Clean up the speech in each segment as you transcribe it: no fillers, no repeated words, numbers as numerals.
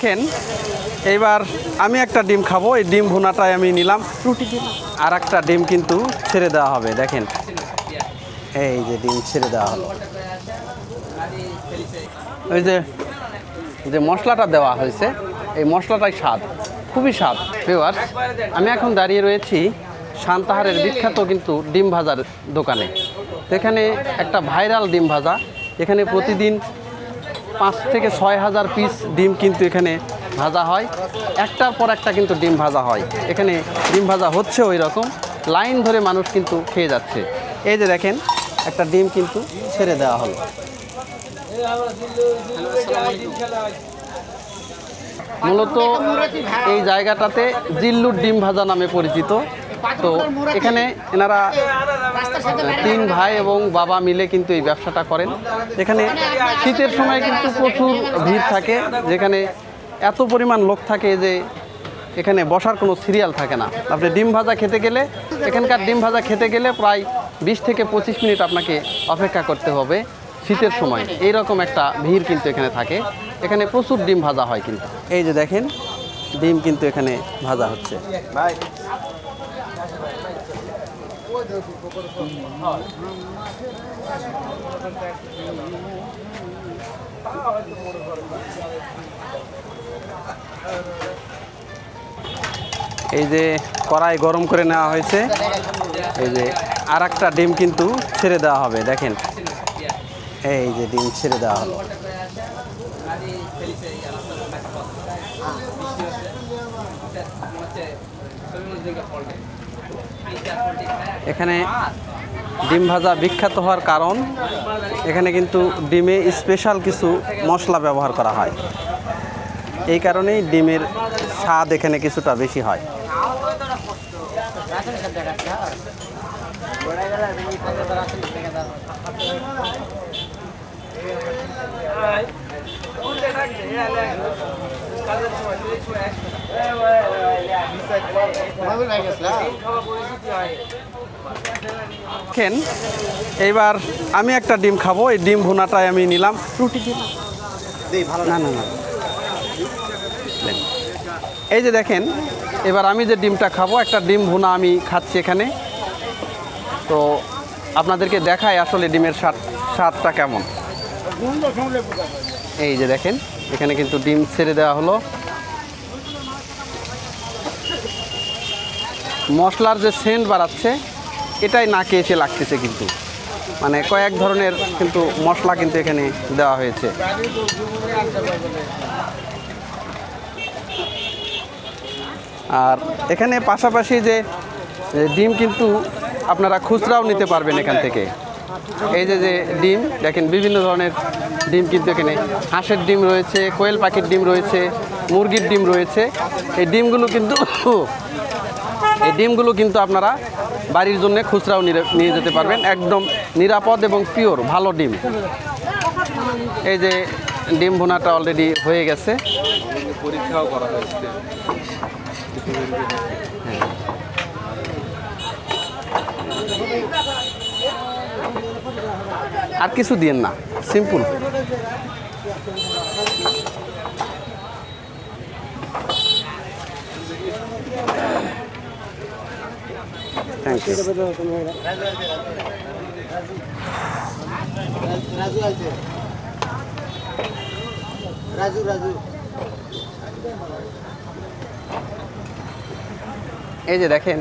দেখেন এইবার আমি একটা ডিম খাবো, এই ডিম ভুনাটাই আমি নিলাম, রুটি দিন আর একটা ডিম কিন্তু ছেড়ে দেওয়া হবে। দেখেন এই যে ডিম ছেড়ে দেওয়া হলো, ওই যে যে মশলাটা দেওয়া হয়েছে এই মশলাটাই স্বাদ, খুবই স্বাদ। ভিউয়ার্স, আমি এখন দাঁড়িয়ে রয়েছি সান্তাহারের বিখ্যাত কিন্তু ডিম ভাজার দোকানে। তো এখানে একটা ভাইরাল ডিম ভাজা, এখানে প্রতিদিন 5 থেকে 6 হাজার পিস ডিম কিন্তু এখানে ভাজা হয়, একটার পর একটা কিন্তু ডিম ভাজা হয়। এখানে ডিম ভাজা হচ্ছে ওই রকম, লাইন ধরে মানুষ কিন্তু খেয়ে যাচ্ছে। এই যে দেখেন একটা ডিম কিন্তু ছেড়ে দেওয়া হলো। মূলত এই জায়গাটাতে জিল্লুর ডিম ভাজা নামে পরিচিত। তো এখানে এনারা 3 ভাই এবং বাবা মিলে কিন্তু এই ব্যবসাটা করেন। এখানে শীতের সময় কিন্তু প্রচুর ভিড় থাকে, যেখানে এত পরিমাণ লোক থাকে যে এখানে বসার কোনো সিরিয়াল থাকে না। আপনি ডিম ভাজা খেতে গেলে, এখানকার ডিম ভাজা খেতে গেলে প্রায় 20 থেকে 25 মিনিট আপনাকে অপেক্ষা করতে হবে শীতের সময়। এইরকম একটা ভিড় কিন্তু এখানে থাকে। এখানে প্রচুর ডিম ভাজা হয় কিন্তু। এই যে দেখেন ডিম কিন্তু এখানে ভাজা হচ্ছে। এই যে কড়াই গরম করে নেওয়া হয়েছে, এই যে আর একটা ডিম কিন্তু ছেড়ে দেওয়া হবে। দেখেন এই যে ডিম ছেড়ে দেওয়া হলো। এখানে ডিম ভাজা বিখ্যাত হওয়ার কারণ এখানে কিন্তু ডিমে স্পেশাল কিছু মশলা ব্যবহার করা হয়, এই কারণেই ডিমের স্বাদ এখানে কিছুটা বেশি হয়। দেখেন এইবার আমি একটা ডিম খাবো, এই ডিম ভুনাটাই আমি নিলাম, রুটি দিন না না না। এই যে দেখেন এবার আমি যে ডিমটা খাবো, একটা ডিম ভুনা আমি খাচ্ছি এখানে। তো আপনাদেরকে দেখাই আসলে ডিমের স্বাদটা কেমন। এই যে দেখেন এখানে কিন্তু ডিম ছেড়ে দেওয়া হলো, মশলার যে সেন্ট বাড়াচ্ছে এটাই নাকে এসে লাগতেছে কিন্তু, মানে কয়েক ধরনের কিন্তু মশলা কিন্তু এখানে দেওয়া হয়েছে। আর এখানে পাশাপাশি যে ডিম কিন্তু আপনারা খুচরাও নিতে পারবেন এখান থেকে। এই যে যে ডিম দেখেন, বিভিন্ন ধরনের ডিম কিন্তু এখানে, হাঁসের ডিম রয়েছে, কোয়েল পাখির ডিম রয়েছে, মুরগির ডিম রয়েছে। এই ডিমগুলো কিন্তু আপনারা বাড়ির জন্য খুচরাও নিয়ে যেতে পারবেন, একদম নিরাপদ এবং পিওর ভালো ডিম। এই যে ডিম ভুনাটা অলরেডি হয়ে গেছে, পরীক্ষাও করা হয়েছে। আর কিছু দিয়েন না, সিম্পল। Thank you. এই যে দেখেন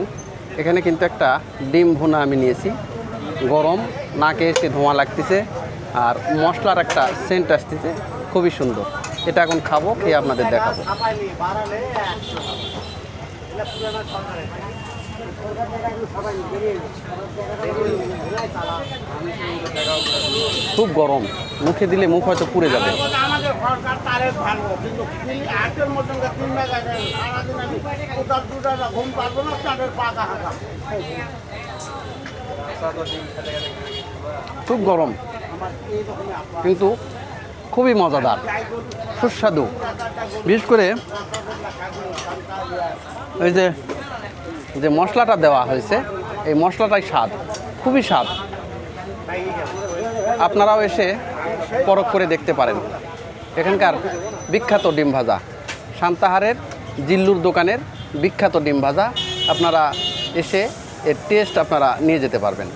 এখানে কিন্তু একটা ডিম ভুনা আমি নিয়েছি, গরম, নাকে এসে ধোঁয়া লাগতেছে আর মশলার একটা সেন্ট আসতেছে, খুবই সুন্দর। এটা এখন খাবো, খেয়ে আপনাদের দেখাবো। খুব গরম, মুখে দিলে মুখ হয়তো পুড়ে যাবে। খুব গরম কিন্তু খুবই মজাদার, সুস্বাদু। বিশেষ করে ওই যে মশলাটা দেওয়া হয়েছে এই মশলাটাই স্বাদ, খুবই স্বাদ। আপনারাও এসে পরখ করে দেখতে পারেন এখানকার বিখ্যাত ডিম ভাজা। সান্তাহারের জিল্লুর দোকানের বিখ্যাত ডিম ভাজা। আপনারা এসে এর টেস্ট আপনারা নিয়ে যেতে পারবেন।